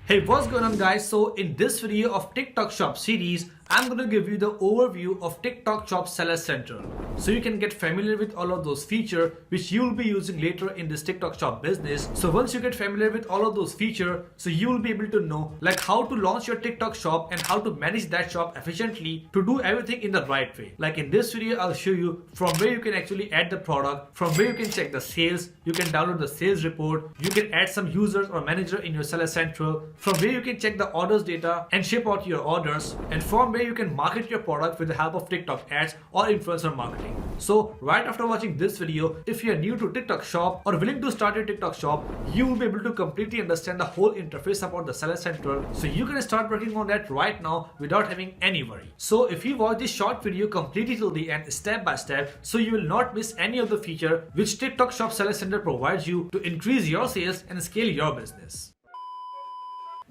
Hey, what's going on guys? So in this video of TikTok Shop series, I'm going to give you the overview of TikTok Shop Seller Central. So you can get familiar with all of those features which you will be using later in this TikTok Shop business. So once you get familiar with all of those features, so you will be able to know like how to launch your TikTok shop and how to manage that shop efficiently to do everything in the right way. Like in this video, I'll show you from where you can actually add the product, from where you can check the sales, you can download the sales report, you can add some users or manager in your Seller Central, from where you can check the orders data and ship out your orders, and from where you can market your product with the help of TikTok ads or influencer marketing. So right after watching this video, if you are new to TikTok shop or willing to start your TikTok shop, you will be able to completely understand the whole interface about the Seller Central. So you can start working on that right now without having any worry. So if you watch this short video completely till the end step by step, so you will not miss any of the feature which TikTok shop Seller Central provides you to increase your sales and scale your business.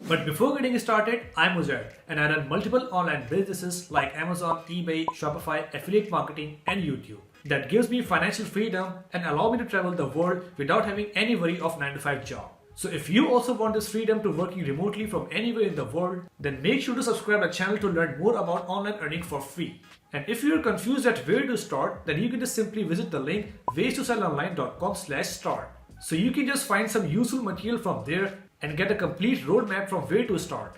But before getting started, I'm Uzair and I run multiple online businesses like Amazon, eBay, Shopify, affiliate marketing and YouTube. That gives me financial freedom and allow me to travel the world without having any worry of 9-to-5 job. So if you also want this freedom to working remotely from anywhere in the world, then make sure to subscribe to the channel to learn more about online earning for free. And if you're confused at where to start, then you can just simply visit the link ways2sellonline.com/start. So you can just find some useful material from there and get a complete roadmap from where to start.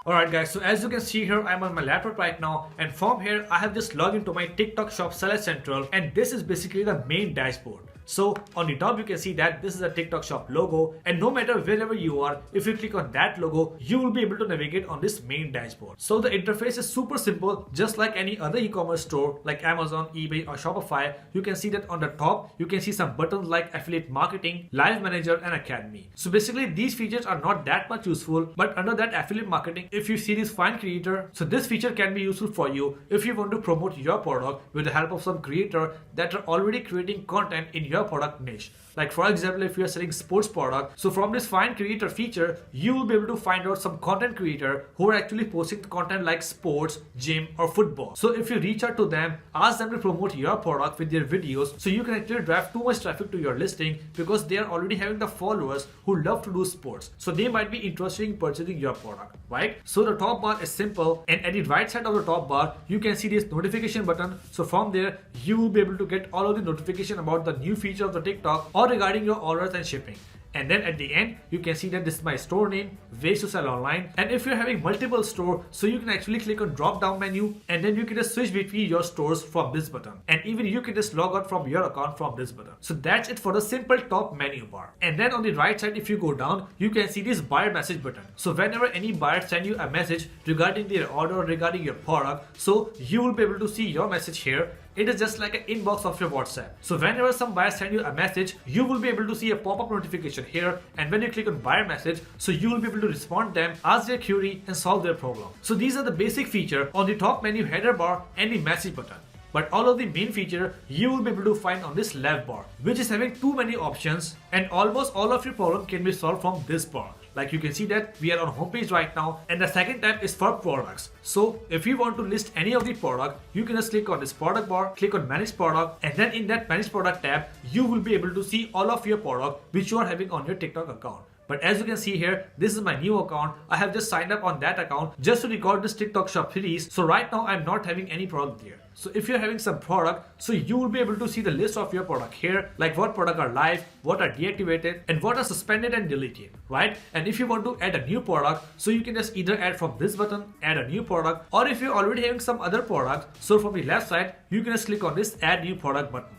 Alright guys, so as you can see here, I'm on my laptop right now, and from here I have just logged into my TikTok Shop Seller Central, and this is basically the main dashboard. So on the top you can see that this is a TikTok Shop logo, and no matter wherever you are, if you click on that logo, you will be able to navigate on this main dashboard. So the interface is super simple, just like any other e-commerce store like Amazon, eBay or Shopify. You can see that on the top, you can see some buttons like affiliate marketing, live manager and academy. So basically these features are not that much useful, but under that affiliate marketing, if you see this find creator, so this feature can be useful for you if you want to promote your product with the help of some creator that are already creating content in your product niche. Like for example, if you are selling sports product, so from this find creator feature, you will be able to find out some content creator who are actually posting content like sports, gym or football. So if you reach out to them, ask them to promote your product with their videos, so you can actually drive too much traffic to your listing because they are already having the followers who love to do sports. So they might be interested in purchasing your product, right? So the top bar is simple, and at the right side of the top bar, you can see this notification button. So from there, you will be able to get all of the notification about the new feature of the TikTok or regarding your orders and shipping. And then at the end, you can see that this is my store name, Ways to Sell Online. And if you're having multiple stores, so you can actually click on drop down menu, and then you can just switch between your stores from this button. And even you can just log out from your account from this button. So that's it for the simple top menu bar. And then on the right side, if you go down, you can see this buyer message button. So whenever any buyer send you a message regarding their order, regarding your product, so you will be able to see your message here. It is just like an inbox of your WhatsApp. So whenever some buyer send you a message, you will be able to see a pop-up notification here, and when you click on buyer message, so you will be able to respond them, ask their query and solve their problem. So these are the basic feature on the top menu header bar and the message button. But all of the main feature you will be able to find on this left bar, which is having too many options, and almost all of your problem can be solved from this bar. Like you can see that we are on homepage right now, and the second tab is for products. So if you want to list any of the product, you can just click on this product bar, click on manage product, and then in that manage product tab, you will be able to see all of your product which you are having on your TikTok account. But as you can see here, this is my new account. I have just signed up on that account just to record this TikTok shop series. So right now I'm not having any product there. So if you're having some product, so you will be able to see the list of your product here, like what product are live, what are deactivated, and what are suspended and deleted, right? And if you want to add a new product, so you can just either add from this button, add a new product, or if you're already having some other product, so from the left side, you can just click on this add new product button.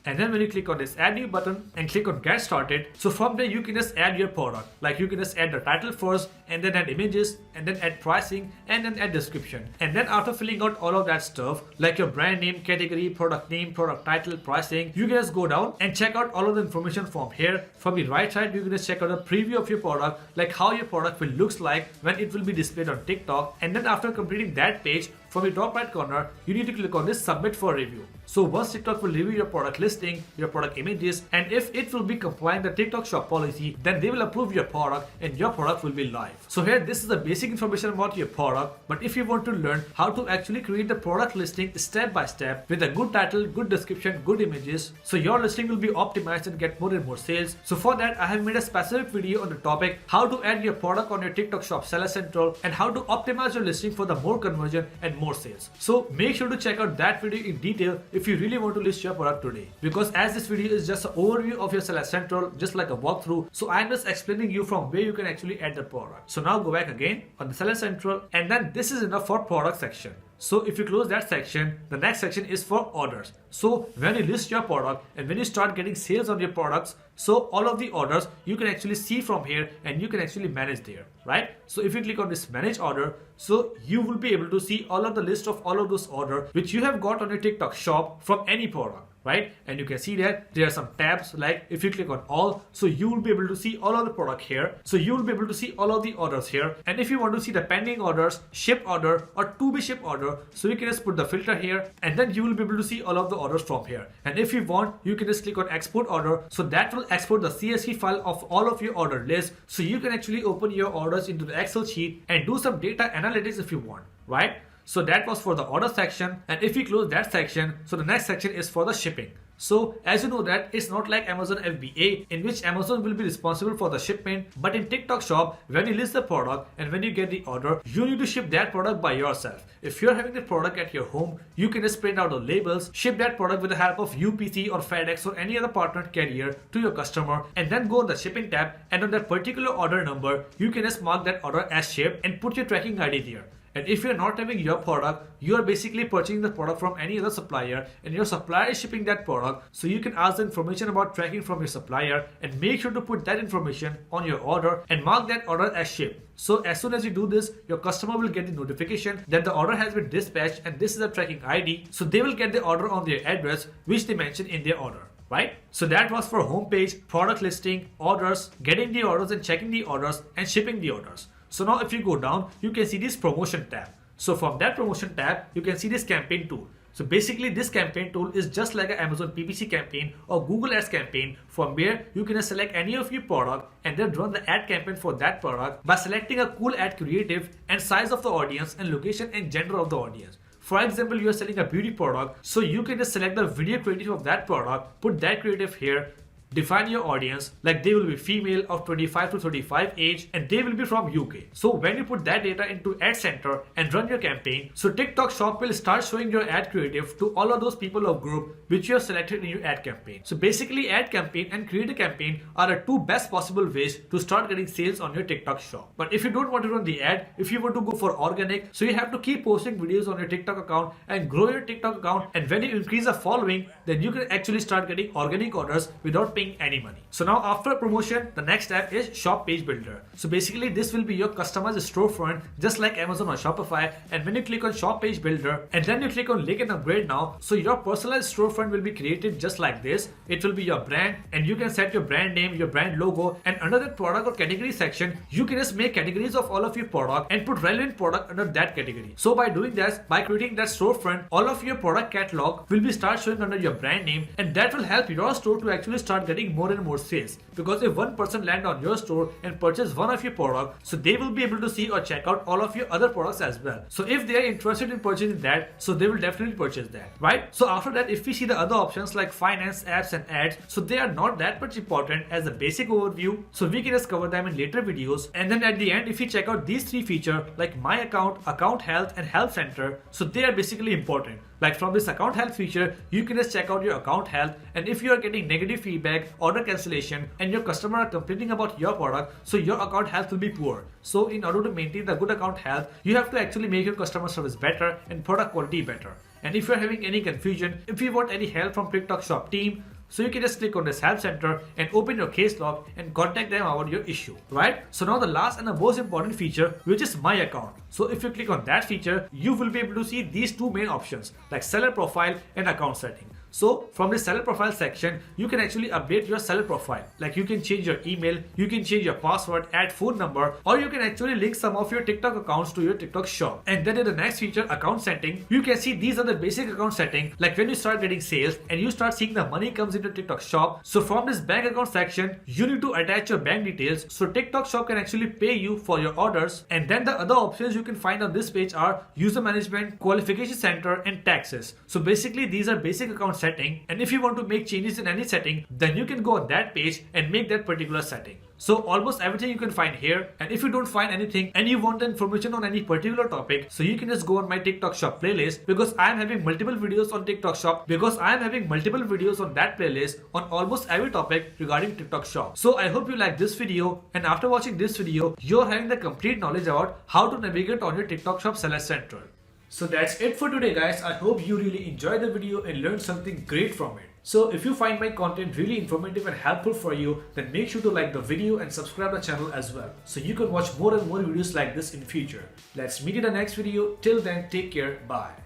And then when you click on this add new button and click on get started, so from there you can just add your product. Like you can just add the title first, and then add images, and then add pricing, and then add description. And then after filling out all of that stuff, like your brand name, category, product name, product title, pricing, you can just go down and check out all of the information from here. From the right side, you can just check out a preview of your product, like how your product will looks like when it will be displayed on TikTok. And then after completing that page, from the top right corner, you need to click on this submit for review. So once TikTok will review your product listing, your product images, and if it will be complying the TikTok shop policy, then they will approve your product and your product will be live. So here this is the basic information about your product, but if you want to learn how to actually create the product listing step by step with a good title, good description, good images, so your listing will be optimized and get more and more sales. So for that I have made a specific video on the topic how to add your product on your TikTok shop Seller Central and how to optimize your listing for the more conversion and more sales. So make sure to check out that video in detail if you really want to list your product today, because as this video is just an overview of your Seller Central, just like a walkthrough, so I'm just explaining you from where you can actually add the product. So now go back again on the Seller Central, and then this is enough for product section. So if you close that section, the next section is for orders. So when you list your product and when you start getting sales on your products, so all of the orders you can actually see from here and you can actually manage there, right? So if you click on this manage order, so you will be able to see all of the list of all of those orders which you have got on your TikTok shop from any product, right? And you can see that there are some tabs, like if you click on all, so you will be able to see all of the product here. So you will be able to see all of the orders here. And if you want to see the pending orders, ship order or to be shipped order, so you can just put the filter here and then you will be able to see all of the orders from here. And if you want, you can just click on export order. So that will export the CSV file of all of your order list. So you can actually open your orders into the Excel sheet and do some data analytics if you want, right? So that was for the order section, and if we close that section, so the next section is for the shipping. So as you know that it's not like Amazon FBA in which Amazon will be responsible for the shipment, but in TikTok shop when you list the product and when you get the order, you need to ship that product by yourself. If you're having the product at your home, you can just print out the labels, ship that product with the help of UPC or FedEx or any other partner carrier to your customer, and then go on the shipping tab, and on that particular order number you can just mark that order as shipped and put your tracking ID there. And if you're not having your product, you are basically purchasing the product from any other supplier and your supplier is shipping that product, so you can ask the information about tracking from your supplier and make sure to put that information on your order and mark that order as shipped. So as soon as you do this, your customer will get the notification that the order has been dispatched and this is the tracking ID, so they will get the order on their address which they mentioned in their order. Right? So that was for homepage, product listing, orders, getting the orders and checking the orders and shipping the orders. So now if you go down, you can see this promotion tab. So from that promotion tab, you can see this campaign tool. So basically this campaign tool is just like an Amazon PPC campaign or Google Ads campaign, from where you can select any of your product and then run the ad campaign for that product by selecting a cool ad creative and size of the audience and location and gender of the audience. For example, you are selling a beauty product, so you can just select the video creative of that product, put that creative here, define your audience, like they will be female of 25 to 35 age and they will be from UK. So when you put that data into Ad Center and run your campaign, so TikTok shop will start showing your ad creative to all of those people of group which you have selected in your ad campaign. So basically ad campaign and create a campaign are the two best possible ways to start getting sales on your TikTok shop. But if you don't want to run the ad, if you want to go for organic, so you have to keep posting videos on your TikTok account and grow your TikTok account, and when you increase the following, then you can actually start getting organic orders without paying any money. So now after promotion, the next step is shop page builder. So basically this will be your customized storefront just like Amazon or Shopify, and when you click on shop page builder and then you click on link and upgrade now, so your personalized storefront will be created just like this. It will be your brand and you can set your brand name, your brand logo, and under the product or category section you can just make categories of all of your product and put relevant product under that category. So by doing that, by creating that storefront, all of your product catalog will be start showing under your brand name, and that will help your store to actually start getting more and more sales. Because if one person land on your store and purchase one of your products, so they will be able to see or check out all of your other products as well. So if they are interested in purchasing that, so they will definitely purchase that, right? So after that, if we see the other options like finance, apps and ads, so they are not that much important as a basic overview, so we can just cover them in later videos. And then at the end, if we check out these three features like my account, account health and help center, so they are basically important. Like from this account health feature, you can just check out your account health, and if you are getting negative feedback, order cancellation, and your customer are complaining about your product, so your account health will be poor. So in order to maintain the good account health, you have to actually make your customer service better and product quality better. And if you're having any confusion, if you want any help from TikTok shop team, so you can just click on this help center and open your case log and contact them about your issue, right? So now the last and the most important feature, which is my account. So if you click on that feature, you will be able to see these two main options like seller profile and account setting. So from the seller profile section, you can actually update your seller profile. Like you can change your email, you can change your password, add phone number, or you can actually link some of your TikTok accounts to your TikTok shop. And then in the next feature, account setting, you can see these are the basic account setting. Like when you start getting sales and you start seeing the money comes into TikTok shop. So from this bank account section, you need to attach your bank details so TikTok shop can actually pay you for your orders. And then the other options you can find on this page are user management, qualification center, and taxes. So basically these are basic account setting, and if you want to make changes in any setting, then you can go on that page and make that particular setting. So almost everything you can find here, and if you don't find anything and you want information on any particular topic, so you can just go on my TikTok shop playlist, because I am having multiple videos on TikTok shop, because I am having multiple videos on that playlist on almost every topic regarding TikTok shop. So I hope you like this video, and after watching this video, you're having the complete knowledge about how to navigate on your TikTok shop seller center. So that's it for today, guys. I hope you really enjoyed the video and learned something great from it. So if you find my content really informative and helpful for you, then make sure to like the video and subscribe the channel as well, so you can watch more and more videos like this in future. Let's meet in the next video. Till then, take care. Bye.